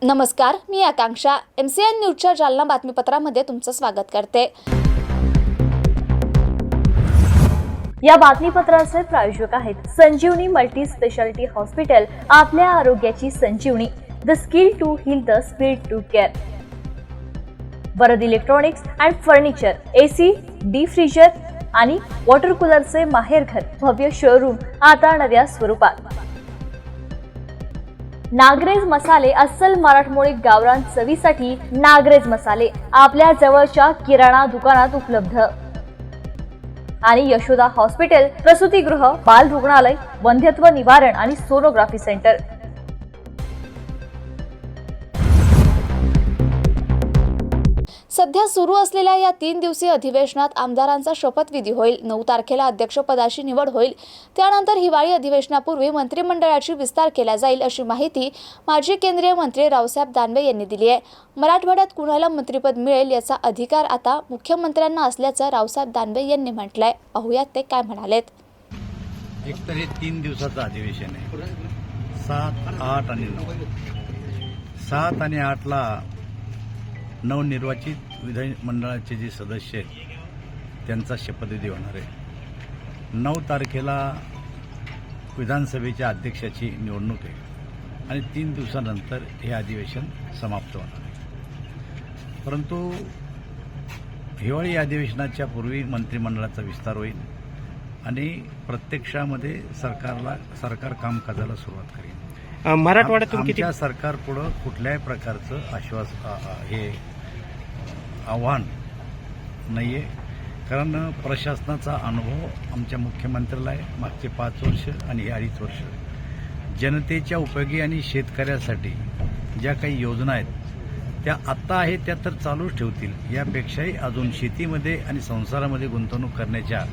नमस्कार, मी आकांक्षा MCN न्यूजच्या जालना बातमीपत्रामध्ये तुमचं स्वागत करते। या बातमीपत्राचे प्रायोजक आहेत संजीवनी मल्टी स्पेशालिटी हॉस्पिटल, आपल्या आरोग्याची संजीवनी, the skill to heal, the speed to care. Varad electronics and furniture, AC, deep freezer आणि वॉटर कूलरचे माहेरघर, भव्य शोरूम आता नव्या स्वरूपात। नागरेज मसाले, अस्सल मराठमोळी गावरान चवीसाठी नागरेज मसाले आपल्या जवळच्या किराणा दुकानात उपलब्ध। आणि यशोदा हॉस्पिटल, प्रसूतीगृह, बाल रुग्णालय, वंध्यत्व निवारण आणि सोनोग्राफी सेंटर। सध्या सुरू असलेल्या या 3 दिवसीय अधिवेशनात आमदारांचा शपथविधी होईल। 9 तारखेला अध्यक्षपदाची निवड होईल। त्यानंतर हिवाळी अधिवेशनापूर्वी मंत्रिमंडळाची विस्तार केला जाईल, अशी माहिती माजी केंद्रीय मंत्री रावसाहेब दानवे यांनी दिली आहे। मराठवाड्यात कुणाला मंत्रिपद मिळेल याचा अधिकार आता मुख्यमंत्र्यांना असल्याचं रावसाहेब दानवे यांनी म्हटलंय। पाहूयात ते काय म्हणालेत। एक तर हे 3 दिवसाचं अधिवेशन आहे, 7, 8 आणि 9। 7 आणि 8ला नवनिर्वाचित विधानमंडळाचे जे सदस्य आहेत त्यांचा शपथविधी होणार आहे। 9 तारखेला विधानसभेच्या अध्यक्षाची निवडणूक आहे आणि 3 दिवसानंतर हे अधिवेशन समाप्त होणार आहे। परंतु हिवाळी अधिवेशनाच्या पूर्वी मंत्रिमंडळाचा विस्तार होईल आणि प्रत्यक्षामध्ये सरकार कामकाजाला सुरुवात करेल। मराठवाड्यातून किती आमच्या सरकार पुढे कुठल्याही प्रकारचं आव्हान नाहीये, कारण प्रशासनाचा अनुभव आमच्या मुख्यमंत्र्याला आहे। मागचे 5 वर्ष आणि हे 2.5 वर्ष जनतेच्या उपयोगी आणि शेतकऱ्यासाठी ज्या काही योजना आहेत त्या आत्ता आहेत त्या तर चालूच ठेवतील। यापेक्षाही अजून शेतीमध्ये आणि संसारामध्ये गुंतवणूक करण्याच्या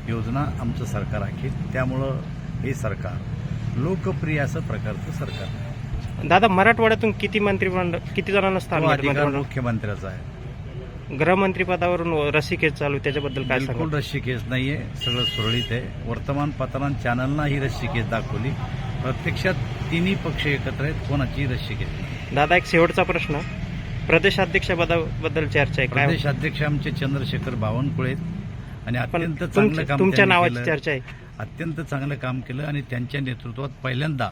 योजना आमचं सरकार आखेल। त्यामुळं हे सरकार लोकप्रिय असं प्रकारचं सरकार आहे। दादा, मराठवाड्यातून किती जणांना स्थान अधिकार मुख्यमंत्र्याचा आहे। गृहमंत्रीपदावरून रस्सीखेच चालू, त्याच्याबद्दल काय सांगाल? बिलकुल रस्सीखेच नाहीये, सगळं सुरळीत आहे। वर्तमानपत्रांना चॅनलना ही रस्सीखेच दाखवली, प्रत्यक्षात तिन्ही पक्ष एकत्र आहेत, कोणाची रस्सीखेच नाही। दादा, एक शेवटचा प्रश्न, प्रदेशाध्यक्षपदाबद्दल चर्चा आहे काय? प्रदेशाध्यक्ष आमचे चंद्रशेखर बावनकुळे आहेत आणि अत्यंत चांगलं काम तुमच्या नावाची चर्चा आहे। अत्यंत चांगलं काम केलं आणि त्यांच्या नेतृत्वात पहिल्यांदा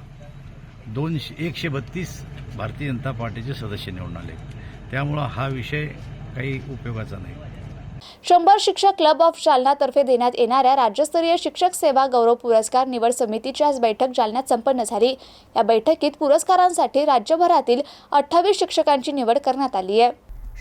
132 भारतीय जनता पार्टीचे सदस्य निवडून आले। त्यामुळं हा विषय काही उपयोगाचा नाही। 100 शिक्षक क्लब ऑफ जालना तर्फे देण्यात येणाऱ्या राज्यस्तरीय शिक्षक सेवा गौरव पुरस्कार निवड समितीची आज बैठक जालन्यात संपन्न झाली। या बैठकीत पुरस्कारांसाठी राज्यभरातील 28 शिक्षकांची निवड करण्यात आली आहे।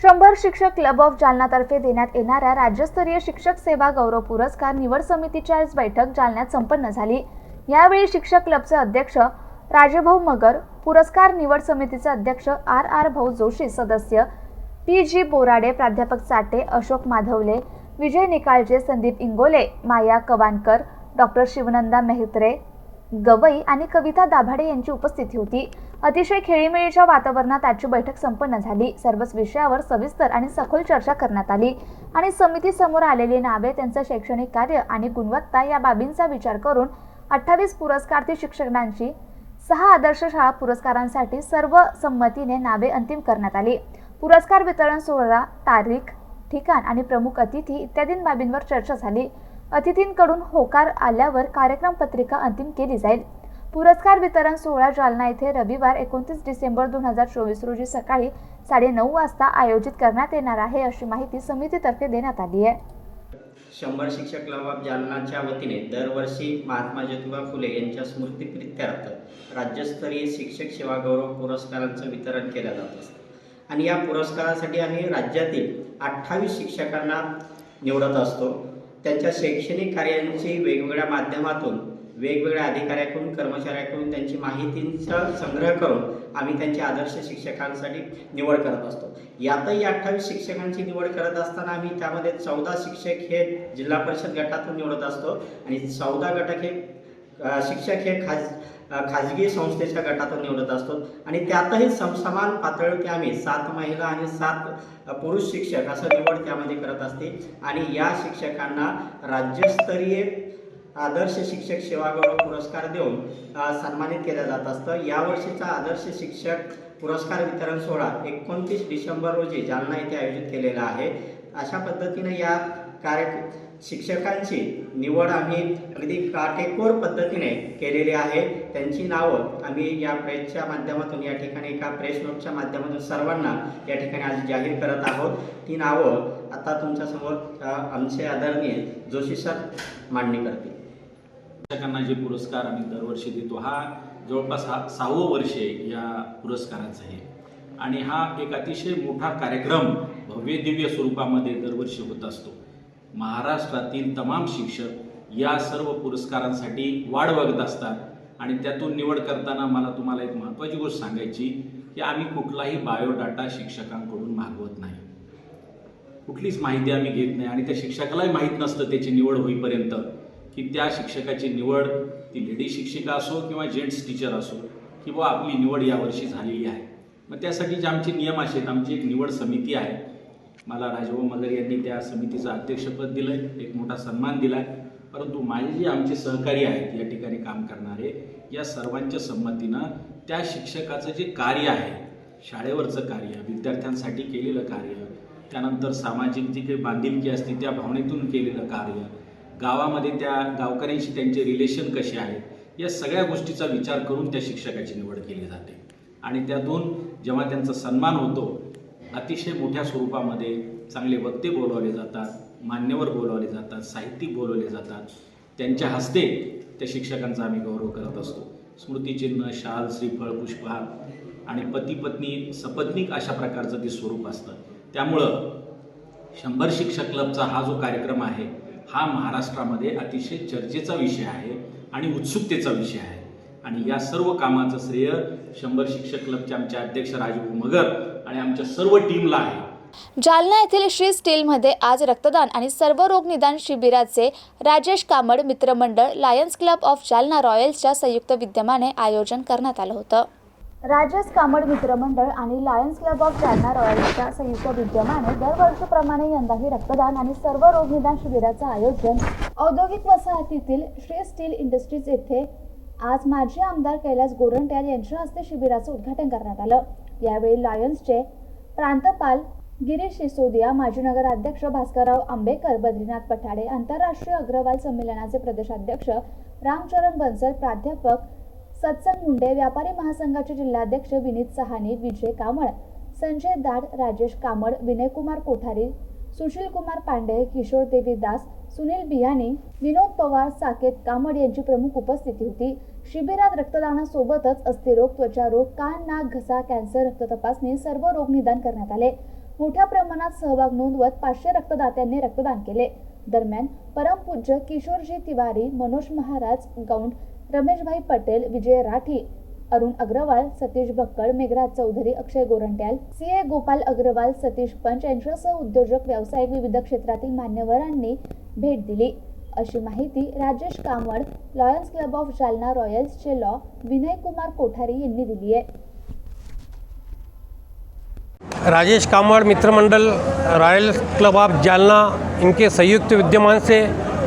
100 शिक्षक क्लब ऑफ जालना तर्फे देण्यात येणाऱ्या राज्यस्तरीय शिक्षक सेवा गौरव पुरस्कार निवड समितीची आज बैठक जालन्यात संपन्न झाली। यावेळी शिक्षक क्लबचे अध्यक्ष राजेभाऊ मगर, पुरस्कार निवड समितीचे अध्यक्ष RR भाऊ जोशी, सदस्य PG बोराडे, प्राध्यापक चाटे, अशोक माधवले, विजय निकाळजे, संदीप इंगोले, माया कवानकर, डॉक्टर शिवनंदा मेहत्रे गवई आणि कविता दाभाडे यांची उपस्थिती होती। अतिशय खेळीमेळीच्या वातावरणात आजची बैठक संपन्न झाली। सर्वच विषयावर सविस्तर आणि सखोल चर्चा करण्यात आली आणि समितीसमोर आलेली नावे, त्यांचं शैक्षणिक कार्य आणि गुणवत्ता या बाबींचा विचार करून 28 पुरस्कार्थी शिक्षकांची 6 आदर्श शाळा पुरस्कारांसाठी सर्वसंमतीने नावे अंतिम करण्यात आली। पुरस्कार वितरण सोहळा, तारीख, ठिकाण आणि प्रमुख अतिथी इत्यादी बाबींवर चर्चा झाली। अतिथींकडून होकार आल्यावर कार्यक्रम पत्रिका अंतिम केली जाईल। पुरस्कार वितरण सोहळा जालना येथे रविवार 29 डिसेंबर 2024 रोजी सकाळी 9:30 वाजता आयोजित करण्यात येणार आहे, अशी माहिती समितीतर्फे देण्यात आली आहे। 100 शिक्षक क्लब ऑफ जालनाच्या वतीने दरवर्षी महात्मा ज्योतिबा फुले यांच्या स्मृतिप्रित्यर्थ राज्यस्तरीय शिक्षक सेवा गौरव पुरस्कारांचं वितरण केलं जात असतं आणि या पुरस्कारासाठी आम्ही राज्यातील 28 शिक्षकांना निवडत असतो। त्यांच्या शैक्षणिक कार्यांची वेगवेगळ्या माध्यमातून, वेगवेगळ्या अधिकाऱ्याकडून, कर्मचाऱ्याकडून त्यांची माहितींचा संग्रह करून आम्ही त्यांच्या आदर्श शिक्षकांसाठी निवड करत असतो। यातही 28 शिक्षकांची निवड करत असताना आम्ही त्यामध्ये 14 शिक्षक हे जिल्हा परिषद गटातून निवडत असतो आणि 14 गटक हे शिक्षक हे खाजगी संस्थेच्या गटातून निवडत असतो आणि त्यातही समान पातळीवरती आम्ही 7 महिला आणि 7 पुरुष शिक्षक असं निवड त्यामध्ये करत असते आणि या शिक्षकांना राज्यस्तरीय आदर्श शिक्षक सेवा गौरव पुरस्कार देऊन सन्मानित केलं जात असतं। यावर्षीचा आदर्श शिक्षक पुरस्कार वितरण सोहळा 29 डिसेंबर रोजी जालना येथे आयोजित केलेला आहे. अशा पद्धतीने या शिक्षकांची निवड आम्ही अगदी काटेकोर पद्धतीने केलेली आहे. त्यांची नावं आम्ही या प्रेसच्या माध्यमातून या ठिकाणी एका प्रेस नोटच्या माध्यमातून सर्वांना या ठिकाणी आज जाहीर करत आहोत. ती नावं आता तुमच्यासमोर आमचे आदरणीय जोशी सर मांडणी करतील. शिक्षकांना जे पुरस्कार आम्ही दरवर्षी देतो, हा जवळपास 6वं वर्ष या पुरस्काराचं आहे आणि हा एक अतिशय मोठा कार्यक्रम भव्य दिव्य स्वरूपामध्ये दरवर्षी होत असतो. महाराष्ट्रातील तमाम शिक्षक या सर्व पुरस्कारांसाठी वाट बघत असतात आणि त्यातून निवड करताना मला तुम्हाला एक महत्त्वाची गोष्ट सांगायची की आम्ही कुठलाही बायोडाटा शिक्षकांकडून मागवत नाही. कुठलीच माहिती आम्ही घेत नाही आणि त्या शिक्षकालाही माहीत नसतं त्याची निवड होईपर्यंत की त्या शिक्षकाची निवड ती लेडी शिक्षिका असो किंवा जेंट्स टीचर असो किंवा आपली निवड यावर्षी झालेली आहे. मग त्यासाठी जे आमचे नियम आहेत, आमची एक निवड समिती आहे. मला राजभाऊ मगर यांनी त्या समितीचं अध्यक्षपद दिलं आहे, एक मोठा सन्मान दिला आहे. परंतु माझे जे आमचे सहकारी आहेत या ठिकाणी काम करणारे, या सर्वांच्या संमतीनं त्या शिक्षकाचं जे कार्य आहे, शाळेवरचं कार्य, विद्यार्थ्यांसाठी केलेलं कार्य, त्यानंतर सामाजिक जी काही बांधिलकी असते त्या भावनेतून केलेलं कार्य, गावामध्ये त्या गावकऱ्यांशी त्यांचे रिलेशन कसे आहेत, या सगळ्या गोष्टीचा विचार करून त्या शिक्षकाची निवड केली जाते आणि त्यातून जेव्हा त्यांचा सन्मान होतो, अतिशय मोठ्या स्वरूपामध्ये चांगले वक्ते बोलवले जातात, मान्यवर बोलवले जातात, साहित्यिक बोलवले जातात. त्यांच्या हस्ते त्या शिक्षकांचा आम्ही गौरव करत असतो. स्मृतिचिन्ह, शाल, श्रीफळ, पुष्पहार आणि पती पत्नी सपत्नीक अशा प्रकारचं ते स्वरूप असतं. त्यामुळं 100 शिक्षक क्लबचा हा जो कार्यक्रम आहे हा महाराष्ट्रामध्ये अतिशय चर्चेचा विषय आहे आणि उत्सुकतेचा विषय आहे आणि या सर्व कामाचं श्रेय 100 शिक्षक क्लबचे आमचे अध्यक्ष राजभाऊ मगर आणि आमच्या सर्व टीमला आहे. जालना येथील श्री स्टीलमध्ये आज रक्तदान आणि सर्व रोग निदान शिबिराचे राजेश कामड मित्रमंडळ लायन्स क्लब ऑफ जालना रॉयल्सच्या संयुक्त विद्यमाने आयोजन करण्यात आलं होतं. राजेश कामड मित्रमंडळ आणि लायन्स क्लब ऑफ जालना रॉयल्सच्या संयुक्त विद्यमाने दरवर्षीप्रमाणे यंदाही रक्तदान आणि सर्व रोग निदान शिबिराचं आयोजन औद्योगिक वसाहतीतील श्री स्टील इंडस्ट्रीज येथे आज माजी आमदार कैलास गोरंट्याल यांच्या हस्ते शिबिराचं उद्घाटन करण्यात आलं. यावेळी लायन्सचे प्रांतपाल गिरीश सिसोदिया, माजी नगराध्यक्ष भास्करराव आंबेकर, बद्रीनाथ पठाडे, आंतरराष्ट्रीय अग्रवाल संमेलनाचे प्रदेशाध्यक्ष रामचरण बन्सल, प्राध्यापक सत्संग मुंडे, व्यापारी महासंघाचे जिल्हाध्यक्ष विनीत सहानी, विजय कामड, संजय दाड, राजेश कामड, विनयकुमार कोठारी, सुशील कुमार पांडे, किशोर देवीदास, सुनील बियानी, विनोद पवार, साकेत कामड यांची प्रमुख उपस्थिती होती. शिबिरात रक्तदानासोबतच अस्थिरोग, त्वचारोग, कान, नाक, घसा, कॅन्सर, रक्त तपासणी, सर्व रोग निदान करण्यात आले. मोठ्या प्रमाणात सहभाग नोंदवत 500 रक्तदात्यांनी रक्तदान केले. दरम्यान परमपूज्य किशोरजी तिवारी, मनोज महाराज गौंड, रमेशभाई पटेल, विजय राठी, अरुण अग्रवाल, सतीश भक्कड, मेघराज चौधरी, अक्षय गोरंट्याल, CA गोपाल अग्रवाल, सतीश पंच यांच्यासह उद्योजक, व्यावसायिक, विविध क्षेत्रातील मान्यवरांनी भेट दिली. अशी माहिती Rajesh Kamad, Lions Club of Jalna रॉयल्सचे लॉ विनयकुमार कोठारी यांनी दिली आहे. राजेश कामड़ मित्रमंडल रॉयल क्लब ऑफ जालना, इनके संयुक्त विद्यमान से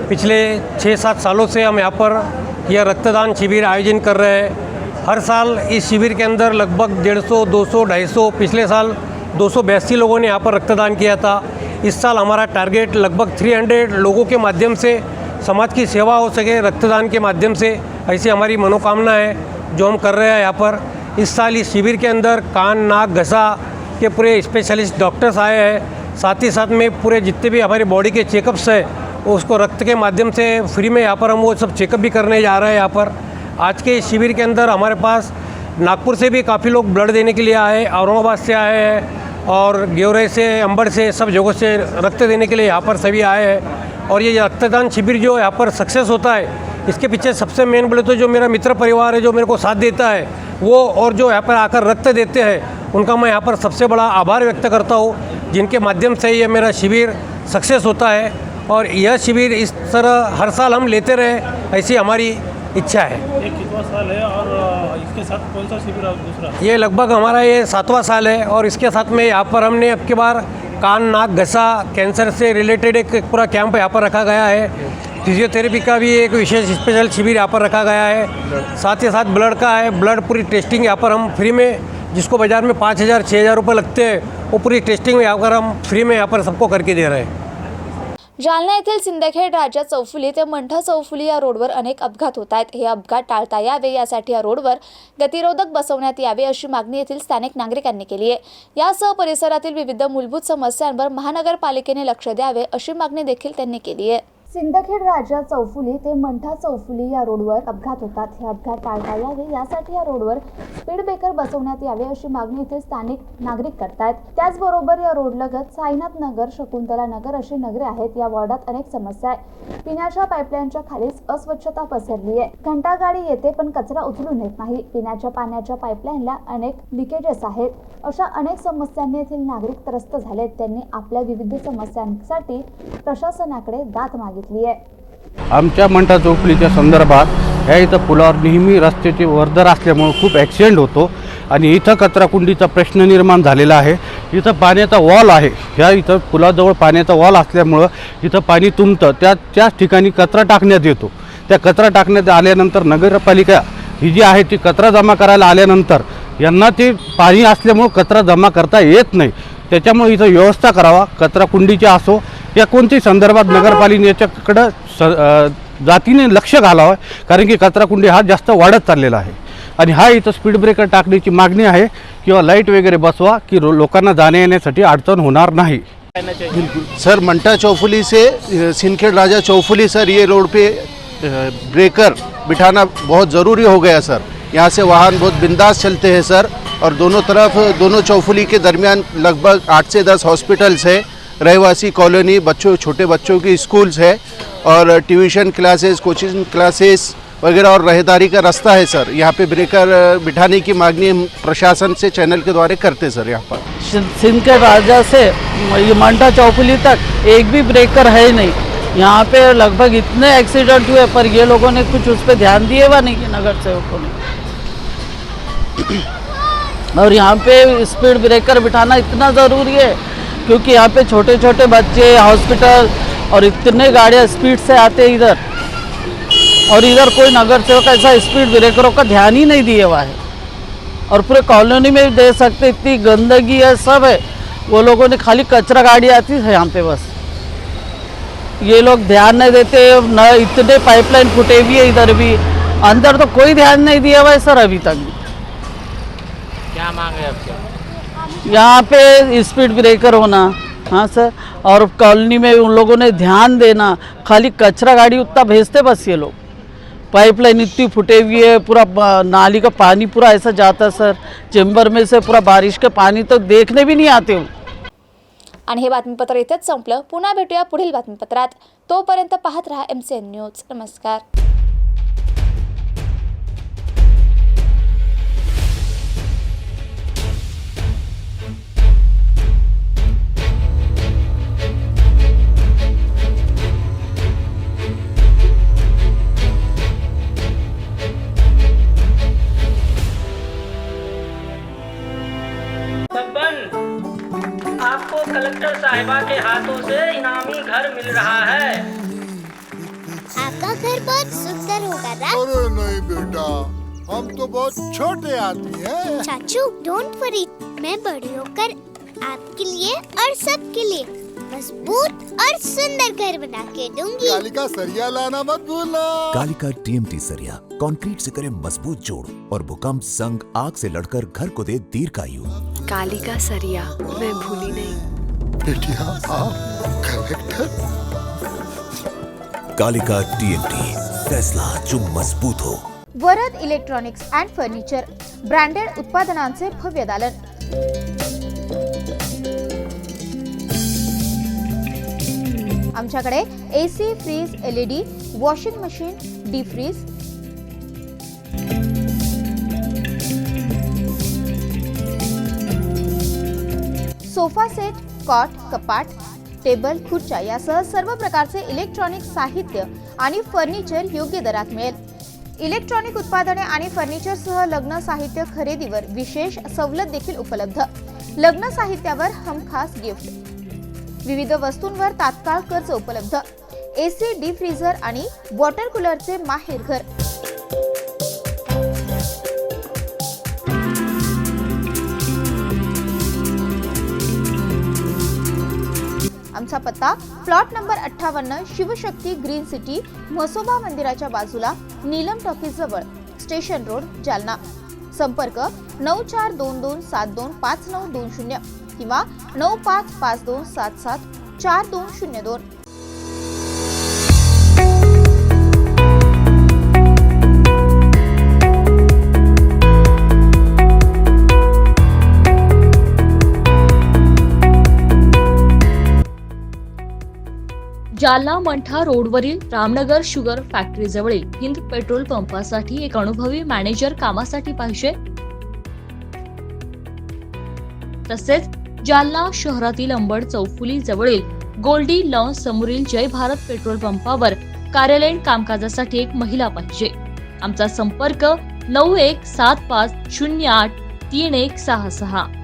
पिछले 6-7 सालों से हम यहाँ पर यह रक्तदान शिविर आयोजन कर रहे हैं. हर साल इस शिविर के अंदर लगभग 150, 200, 250, पिछले साल 282 लोगों ने यहाँ पर रक्तदान किया था. इस साल हमारा टारगेट लगभग 300 लोगों के माध्यम से समाज की सेवा हो सके रक्तदान के माध्यम से, ऐसी हमारी मनोकामना है जो हम कर रहे हैं यहाँ पर. इस साल इस शिविर के अंदर कान, नाक, घसा के पूरे स्पेशलिस्ट डॉक्टर्स आए हैं. साथ ही साथ में पूरे जितने भी हमारी बॉडी के चेकअप्स हैं उसको रक्त के माध्यम से फ्री में यहाँ पर हम वो सब चेकअप भी करने जा रहे हैं. यहाँ पर आज के शिविर के अंदर हमारे पास नागपुर से भी काफ़ी लोग ब्लड देने के लिए आए, औरंगाबाद से आए हैं और गेवराई से, अंबड़ से, सब जगहों से रक्त देने के लिए यहाँ पर सभी आए हैं. और ये रक्तदान शिविर जो यहाँ पर सक्सेस होता है, इसके पीछे सबसे मेन बोले तो जो मेरा मित्र परिवार है जो मेरे को साथ देता है वो, और जो यहाँ पर आकर रक्त देते हैं उनका मैं यहाँ पर सबसे बड़ा आभार व्यक्त करता हूँ, जिनके माध्यम से ये मेरा शिविर सक्सेस होता है. और यह शिविर इस तरह हर साल हम लेते रहे, ऐसी हमारी इच्छा है. ये कितना साल है और इसके साथ कौन सा शिविर है दूसरा? ये लगभग हमारा ये 7वां साल है और इसके साथ में यहाँ पर हमने अब की बार कान, नाक, घसा, कैंसर से रिलेटेड एक पूरा कैंप यहाँ पर रखा गया है. फिजियोथेरेपी का भी एक विशेष स्पेशल शिविर यहाँ पर रखा गया है. साथ ही साथ ब्लड का है, ब्लड पूरी टेस्टिंग यहाँ पर हम फ्री में जिसको बाज़ार में 5,000 6,000 रुपये लगते हैं, वो पूरी टेस्टिंग यहाँ पर हम फ्री में यहाँ पर सबको करके दे रहे हैं। जालना येथील सिंदखेड राजा चौफुली ते मंठा चौफुली या रोडवर अनेक अपघात होत आहेत. हे अपघात टाळता यावे यासाठी या रोडवर गतिरोधक बसवण्यात यावे अशी मागणी येथील स्थानिक नागरिकांनी केली आहे. यासह परिसरातील विविध मूलभूत समस्यांवर महानगरपालिकेने लक्ष द्यावे अशी मागणी देखील त्यांनी केली आहे. सिंदखेड राजा चौफुली ते मंठा चौफुली या रोडवर अपघात होतात. हे अपघात टाळता यावे यासाठी या रोडवर स्पीड ब्रेकर बसवण्यात यावे अशी मागणी येथे स्थानिक नागरिक करतायत. त्याचबरोबर या रोडलगत साईनाथ नगर, शकुंतला नगर अशी नगरे आहेत. या वॉर्डात अनेक समस्या आहेत. पिण्याच्या पाईपलाईनच्या खालीच अस्वच्छता पसरली आहे. घंटागाडी येते पण कचरा उचलून नेत नाही. पिण्याच्या पाण्याच्या पाईपलाईनला अनेक लिकेजेस आहेत. अशा अनेक समस्यांनी येथील नागरिक त्रस्त झालेत. त्यांनी आपल्या विविध समस्यांसाठी प्रशासनाकडे दाद मागितली. आमच्या मंठा चौफुलीच्या संदर्भात ह्या इथं पुलावर नेहमी रस्त्याची वर्दळ असल्यामुळे खूप ॲक्सिडेंट होतो आणि इथं कचराकुंडीचा प्रश्न निर्माण झालेला आहे. इथं पाण्याचा वॉल आहे. ह्या इथं पुलाजवळ पाण्याचा वॉल असल्यामुळं इथं पाणी तुंबतं. त्याच ठिकाणी कचरा टाकण्यात येतो. त्या कचरा टाकण्यात आल्यानंतर नगरपालिका ही जी आहे ती कचरा जमा करायला आल्यानंतर यांना ते पाणी असल्यामुळं कचरा जमा करता येत नाही. त्याच्यामुळे इथं व्यवस्था करावा. कचराकुंडीची असो या कोणत्याही संदर्भात नगरपालिकेच्याकडं जातीने लक्ष घालावं, कारण की कचराकुंडी हा जास्त वाढत चाललेला आहे. आणि हा इथं स्पीड ब्रेकर टाकण्याची मागणी आहे किंवा लाईट वगैरे बसवा की लोकांना जाण्या येण्यासाठी अडचण होणार नाही. सर, मंठा चौफुली से सिंदखेड राजा चौफुली सर, ये रोड पे ब्रेकर बिठाना बहुत ज़रूरी हो गया सर. यहाँ से वाहन बहुत बिंदास चलते हैं सर, और दोनों तरफ दोनों चौफुली के दरमियान लगभग 8 से 10 हॉस्पिटल्स है, रहवासी कॉलोनी, छोटे बच्चों की स्कूल्स है और ट्यूशन क्लासेस, कोचिंग क्लासेस वगैरह और रहदारी का रास्ता है सर. यहाँ पे ब्रेकर बिठाने की मांगनी हम प्रशासन से चैनल के द्वारा करते सर. यहाँ पर सिंदखेड राजा से मंठा चौफुली तक एक भी ब्रेकर है नहीं. यहाँ पे लगभग इतने एक्सीडेंट हुए पर ये लोगों ने कुछ उस पर ध्यान दिए हुआ नहीं कि नगर सेवकों ने. और यहाँ पे स्पीड ब्रेकर बिठाना इतना ज़रूरी है क्योंकि यहाँ पे छोटे छोटे बच्चे, हॉस्पिटल और इतने गाड़ियाँ स्पीड से आते इधर, और इधर कोई नगर सेवक ऐसा स्पीड ब्रेकरों का ध्यान ही नहीं दिया हुआ है. और पूरे कॉलोनी में भी दे सकते, इतनी गंदगी है, सब है. वो लोगों ने खाली कचरा गाड़ी आती है यहाँ पे बस. ये लोग ध्यान नहीं देते न. इतने पाइपलाइन फूटे हुई है इधर भी, अंदर तो कोई ध्यान नहीं दिया हुआ है सर अभी तक भी. क्या मांग है आपकी? यहाँ पे स्पीड ब्रेकर होना, हाँ सर, और कॉलोनी में उन लोगों ने ध्यान देना. खाली कचरा गाड़ी उतना भेजते बस ये लोग. पाइपलाइन इतनी फुटे हुई है, पूरा नाली का पानी पूरा ऐसा जाता सर. चेंबर में से पूरा बारिश का पानी तो देखने भी नहीं आते हो. आणि हे बातमीपत्र इथेच संपलं. पुन्हा भेटूया पुढील बातमीपत्रात. तोपर्यंत पाहत रहा MCN न्यूज. नमस्कार. आपको कलेक्टर साहिबा के हाथों से इनामी घर मिल रहा है. आपका घर बहुत सुंदर होगा ना? अरे नहीं बेटा, हम तो बहुत छोटे आदमी हैं. चाचू डोंट वरी, मैं बड़ी होकर आपके लिए और सबके लिए मजबूत और सुंदर घर बना के दूंगी. कालिका सरिया लाना मत भूलना. कालिका TMT सरिया कंक्रीट से करे मजबूत जोड़ और भूकंप, संग, आग से लड़कर घर को दे दीर्घायु. कालिका सरिया मैं भूली नहीं. बेटिया आप कलेक्टर. कालिका TMT, फैसला जो मजबूत हो. Varad electronics and furniture branded उत्पादनांचे भव्य दालन. आमच्याकडे AC, fridge, LED, washing machine, deep fridge, sofa set, cot, कपाट, टेबल, खुर्च्या यासह सर्व प्रकारचे इलेक्ट्रॉनिक साहित्य आणि फर्निचर योग्य दरात मिळेल. इलेक्ट्रॉनिक उत्पादने आणि फर्निचरसह लग्न साहित्य खरेदीवर विशेष सवलत देखील उपलब्ध. लग्न साहित्यावर हमखास गिफ्ट. विविध वस्तूंवर तात्काळ कर्ज उपलब्ध. AC, डीप फ्रीझर आणि वॉटर कूलरचे माहेर घर. आमचा पत्ता plot number 58 Shivshakti green city Mhasoba मंदिराच्या बाजूला नीलम टॉकीज जवळ स्टेशन रोड जालना. संपर्क 9422725920 किंवा 9552774202. जालना मंठा रोडवरील रामनगर शुगर फॅक्टरी जवळील हिंद पेट्रोल पंपासाठी एक अनुभवी मॅनेजर कामासाठी पाहिजे. तसेच जालना शहरातील अंबड चौफुली जवळील गोल्डी लॉन्स समोरील जय भारत पेट्रोल पंपावर कार्यालयीन कामकाजासाठी एक महिला पाहिजे. आमचा संपर्क 9175083166.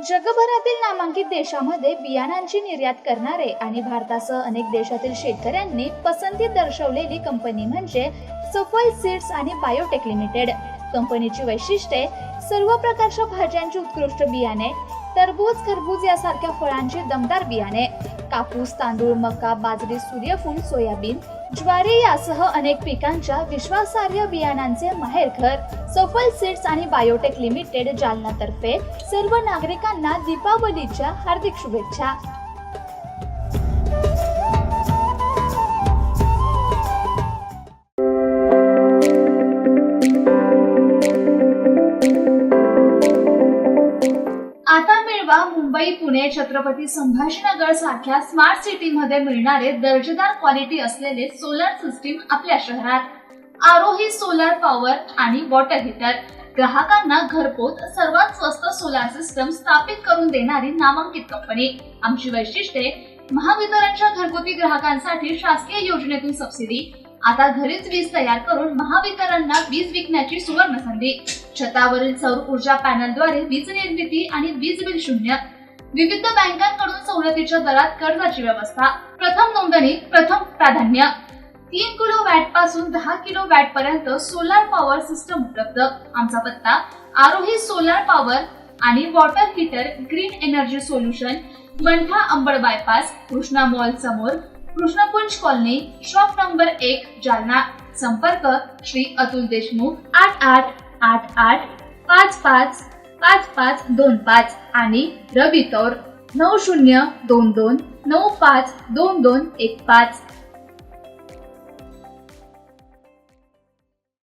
जगभरातील नामांकित देशांमध्ये बियाणांची निर्यात करणारे आणि भारतासह अनेक देशातील शेतकऱ्यांनी पसंती दर्शवलेली कंपनी म्हणजे सफल सीड्स आणि बायोटेक लिमिटेड. कंपनीची वैशिष्ट्ये सर्व प्रकारच्या भाज्यांची उत्कृष्ट बियाणे, टरबूज खरबूज यासारख्या फळांची दमदार बियाणे, कापूस तांदूळ मका बाजरी सूर्यफूल सोयाबीन ज्वारी यासह अनेक पिकांच्या विश्वासार्ह बियाणांचे माहेरघर सफल सीड्स आणि बायोटेक लिमिटेड जालना तर्फे सर्व नागरिकांना दीपावलीच्या हार्दिक शुभेच्छा. आता मिळवा मुंबई पुणे छत्रपती संभाजीनगर सारख्या स्मार्ट सिटी मध्ये मिळणारे दर्जेदार क्वालिटी असलेले सोलर सिस्टीम आपल्या शहरात. आरोही सोलर पॉवर आणि वॉटर हीटर ग्राहकांना घरपोच सर्वात स्वस्त सोलार सिस्टम स्थापित करून देणारी नामांकित कंपनी. आमची वैशिष्ट्ये महावितरणच्या घरगुती ग्राहकांसाठी शासकीय योजनेतून सबसिडी. आता घरीच वीज तयार करून महावितरणला वीज विकण्याची सुवर्ण संधी. छतावरील सौर ऊर्जा पॅनलद्वारे वीज निर्मिती आणि वीज बिल शून्य. विविध बँकांकडून सवलतीच्या दरात कर्जाची व्यवस्था. प्रथम नोंदणी प्रथम प्राधान्य. 3 किलो वॅट पासून 10 किलो वॅट पर्यंत सोलार पॉवर सिस्टम उपलब्ध. आमचा पत्ता आरोही सोलार पॉवर आणि water heater green energy solution Mantha Ambad bypass Krishna mall समोर Krishnakunj colony shop number 1 Jalna. संपर्क श्री अतुल देशमुख 8888555525 आणि रवी तौर 9022952215.